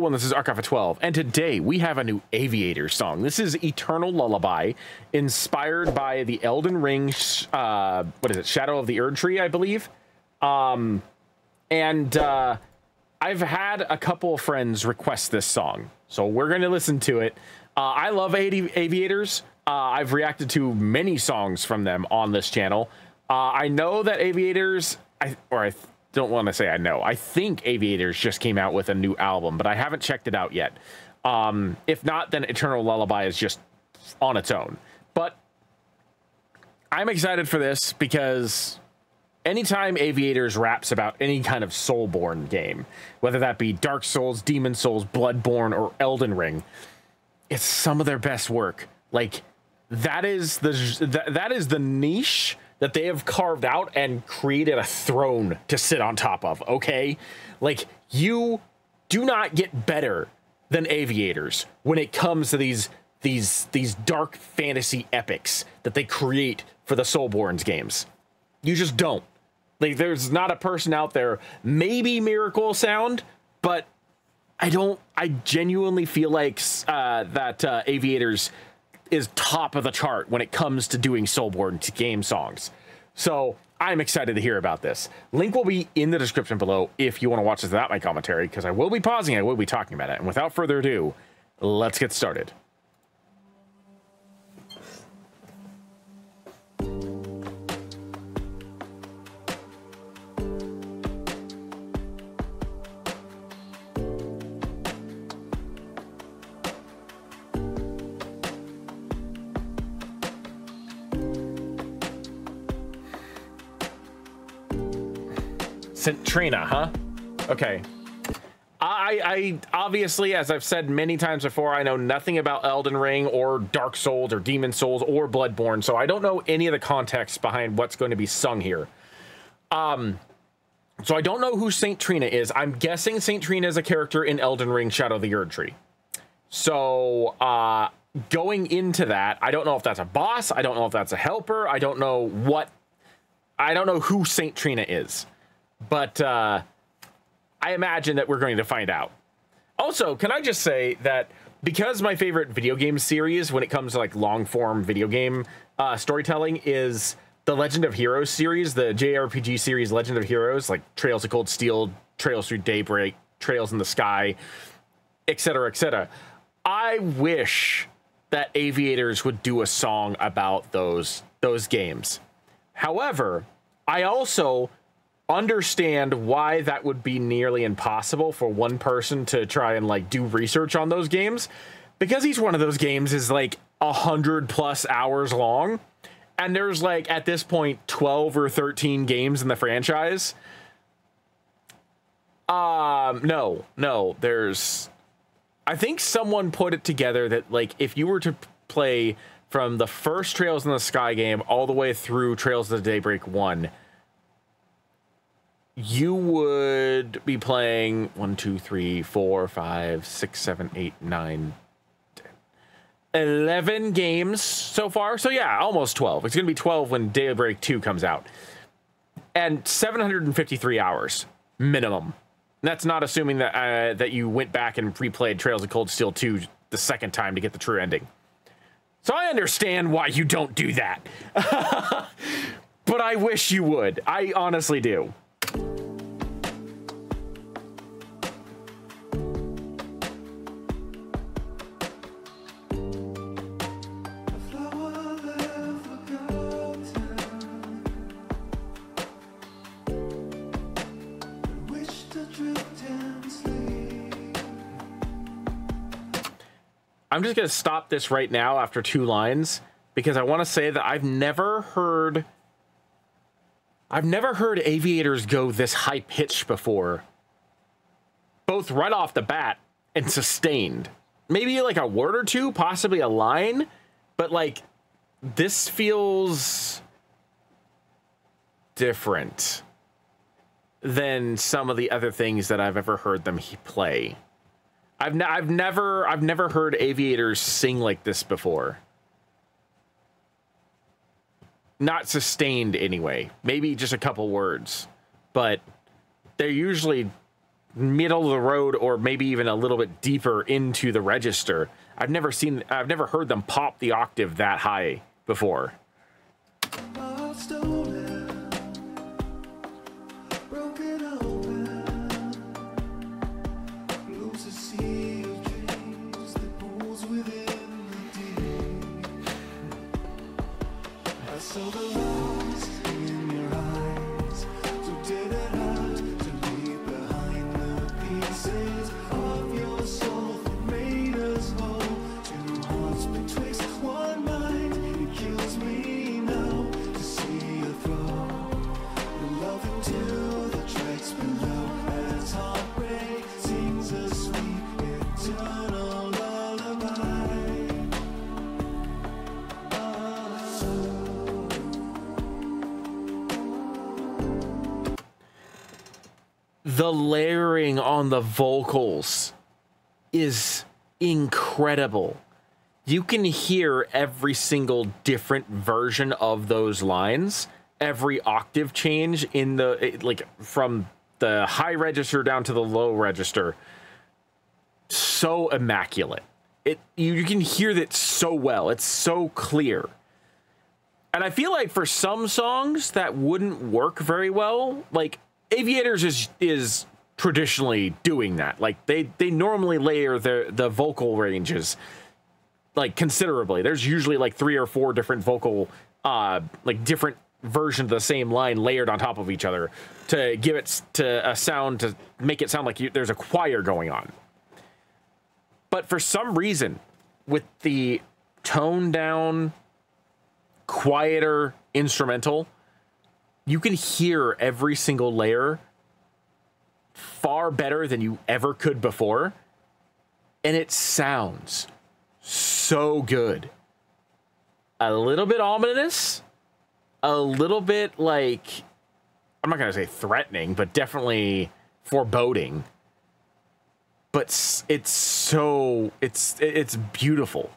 everyone, this is Archive of 12, and today we have a new Aviators song. This is Eternal Lullaby, inspired by the Elden Ring, what is it, Shadow of the Erd Tree, I believe. I've had a couple of friends request this song, so we're going to listen to it. I love Aviators. I've reacted to many songs from them on this channel. I know that Aviators, I don't want to say I know. I think Aviators just came out with a new album, but I haven't checked it out yet. If not, then Eternal Lullaby is just on its own. But I'm excited for this because anytime Aviators raps about any kind of SoulsBourne game, whether that be Dark Souls, Demon Souls, Bloodborne, or Elden Ring, it's some of their best work. Like, that is the niche that they have carved out and created a throne to sit on top of, okay? Like, you do not get better than Aviators when it comes to these dark fantasy epics that they create for the SoulsBourne games. You just don't. Like, there's not a person out there, maybe Miracle Sound, but I genuinely feel like that Aviators is top of the chart when it comes to doing SoulsBourne game songs. So I'm excited to hear about this. Link will be in the description below if you want to watch this without my commentary, because I will be pausing, I will be talking about it. And without further ado, let's get started. Trina, huh? Okay. I obviously, as I've said many times before, I know nothing about Elden Ring or Dark Souls or Demon Souls or Bloodborne, so I don't know any of the context behind what's going to be sung here. So I don't know who Saint Trina is. I'm guessing Saint Trina is a character in Elden Ring Shadow of the Erd Tree. So going into that, I don't know if that's a boss. I don't know if that's a helper. I don't know who Saint Trina is. But I imagine that we're going to find out. Also, can I just say that because my favorite video game series when it comes to like long form video game storytelling is the Legend of Heroes series, the JRPG series Legend of Heroes, like Trails of Cold Steel, Trails Through Daybreak, Trails in the Sky, etc., etc. I wish that Aviators would do a song about those games. However, I also understand why that would be nearly impossible for one person to try and like do research on those games, because each one of those games is like 100+ hours long, and there's like at this point 12 or 13 games in the franchise. No, there's, I think someone put it together that like if you were to play from the first Trails in the Sky game all the way through Trails of the Daybreak 1, you would be playing 1, 2, 3, 4, 5, 6, 7, 8, 9, 10, 11 games so far. So yeah, almost 12. It's going to be 12 when Daybreak 2 comes out. And 753 hours minimum. And that's not assuming that that you went back and replayed Trails of Cold Steel 2 the second time to get the true ending. So I understand why you don't do that. But I wish you would. I honestly do. I'm just going to stop this right now after 2 lines because I want to say that I've never heard Aviators go this high pitched before, both right off the bat and sustained. Maybe like a word or two, possibly a line, but like this feels different than some of the other things that I've ever heard them play. I've never heard Aviators sing like this before. Not sustained anyway. Maybe just a couple words, but they're usually middle of the road or maybe even a little bit deeper into the register. I've never heard them pop the octave that high before. The layering on the vocals is incredible. You can hear every single different version of those lines, every octave change in the, like from the high register down to the low register. So immaculate. You can hear that so well. It's so clear. And I feel like for some songs that wouldn't work very well, like Aviators is traditionally doing that. Like they normally layer the vocal ranges like considerably. There's usually like 3 or 4 different vocal like different versions of the same line layered on top of each other to give it to a sound, to make it sound like there's a choir going on. But for some reason, with the toned down, quieter instrumental, you can hear every single layer far better than you ever could before. And it sounds so good. A little bit ominous, a little bit like, I'm not going to say threatening, but definitely foreboding. But it's beautiful.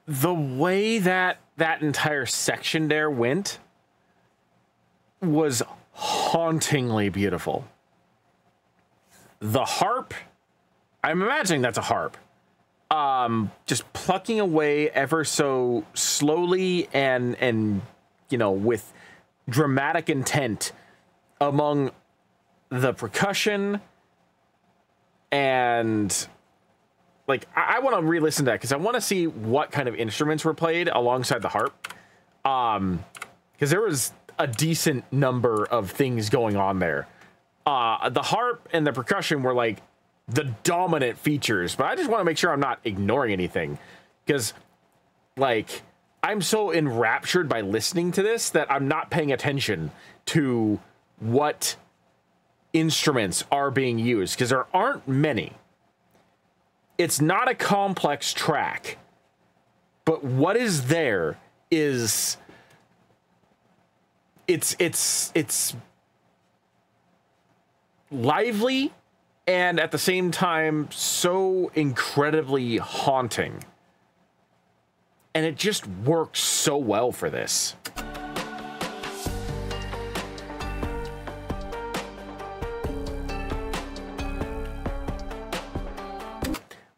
The way that entire section there went was hauntingly beautiful. The harp, I'm imagining that's a harp. Just plucking away ever so slowly and you know, with dramatic intent among the percussion. And like, I want to re-listen to that because I want to see what kind of instruments were played alongside the harp. Because there was a decent number of things going on there. The harp and the percussion were like the dominant features, but I just want to make sure I'm not ignoring anything. Because, like, I'm so enraptured by listening to this that I'm not paying attention to what instruments are being used, because there aren't many. It's not a complex track, but what is there is it's lively and at the same time so incredibly haunting. And it just works so well for this.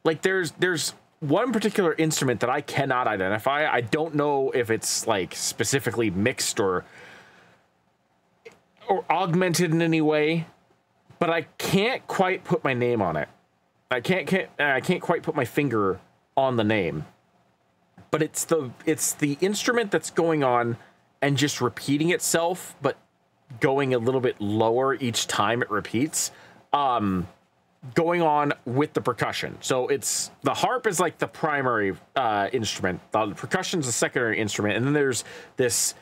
Like there's one particular instrument that I cannot identify. I don't know if it's like specifically mixed or augmented in any way, but I can't quite put my name on it. I can't quite put my finger on the name. But it's the instrument that's going on and just repeating itself, but going a little bit lower each time it repeats. Going on with the percussion. So it's the harp is like the primary instrument. The percussion's the secondary instrument, and then there's this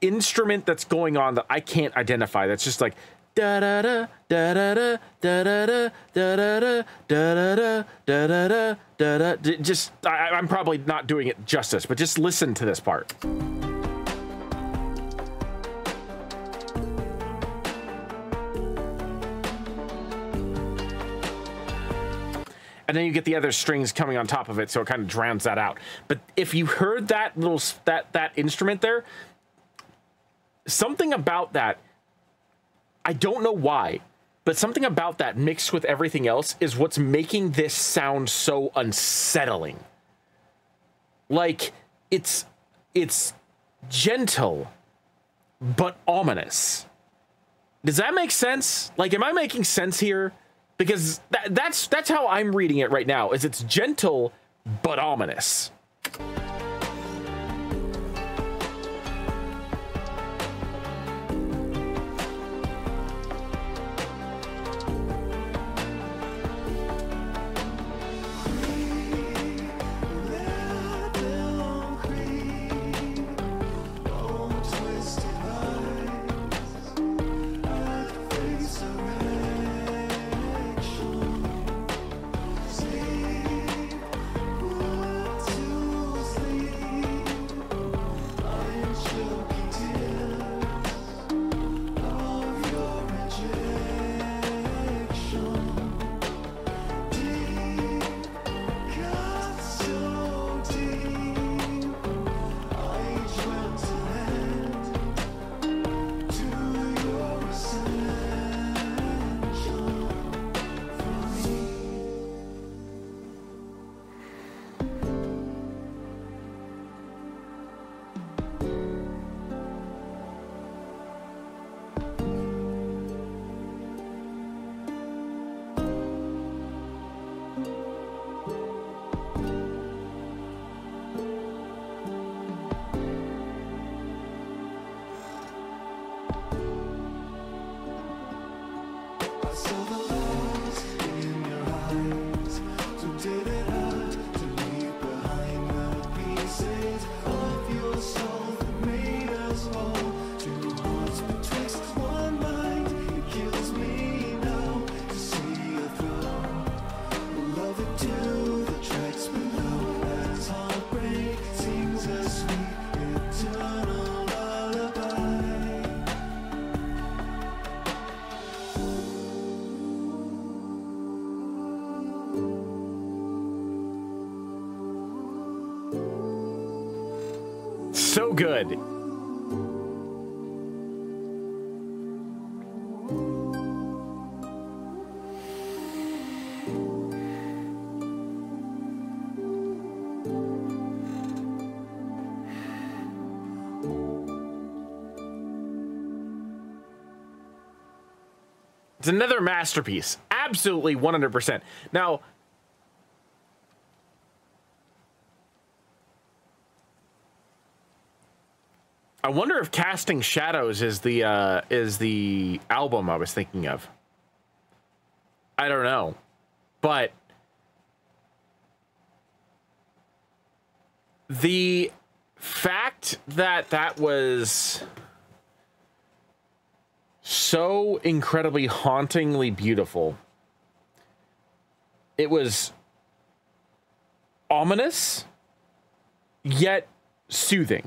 instrument that's going on that I can't identify. That's just like da da da da da da da da da da da da da da. Just I'm probably not doing it justice, but just listen to this part. And then you get the other strings coming on top of it, so it kind of drowns that out. But if you heard that little that instrument there, something about that, I don't know why, but something about that mixed with everything else is what's making this sound so unsettling. Like it's gentle but ominous. Does that make sense? Like, am I making sense here? Because that's how I'm reading it right now, is it's gentle but ominous. So good. It's another masterpiece. Absolutely 100%. Now, I wonder if Casting Shadows is the album I was thinking of. I don't know, but the fact that that was so incredibly hauntingly beautiful, it was ominous yet soothing,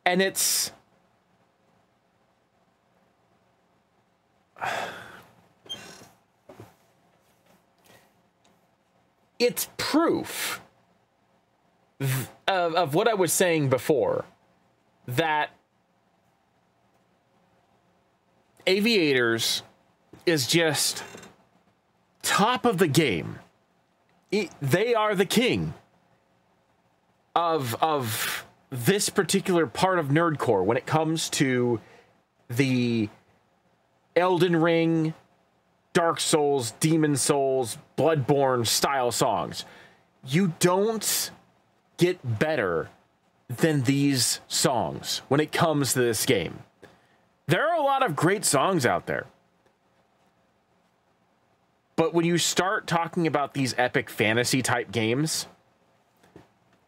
and it's proof of what I was saying before, that Aviators is just top of the game. They are the king of this particular part of nerdcore when it comes to the Elden Ring, Dark Souls, Demon Souls, Bloodborne style songs. You don't get better than these songs when it comes to this game. There are a lot of great songs out there, but when you start talking about these epic fantasy type games,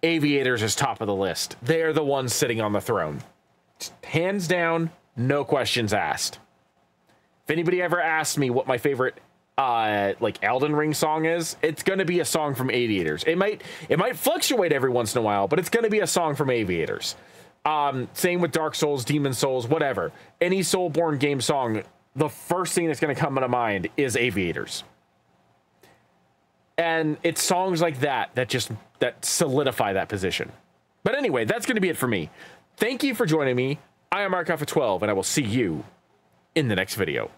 Aviators is top of the list. They're the ones sitting on the throne. Hands down, no questions asked. If anybody ever asks me what my favorite like Elden Ring song is, it's going to be a song from Aviators. It might fluctuate every once in a while, but it's going to be a song from Aviators. Same with Dark Souls, Demon Souls, whatever. Any SoulsBourne game song, the first thing that's going to come to mind is Aviators. And it's songs like that that solidify that position. But anyway, that's going to be it for me. Thank you for joining me. I am Markoff12, and I will see you in the next video.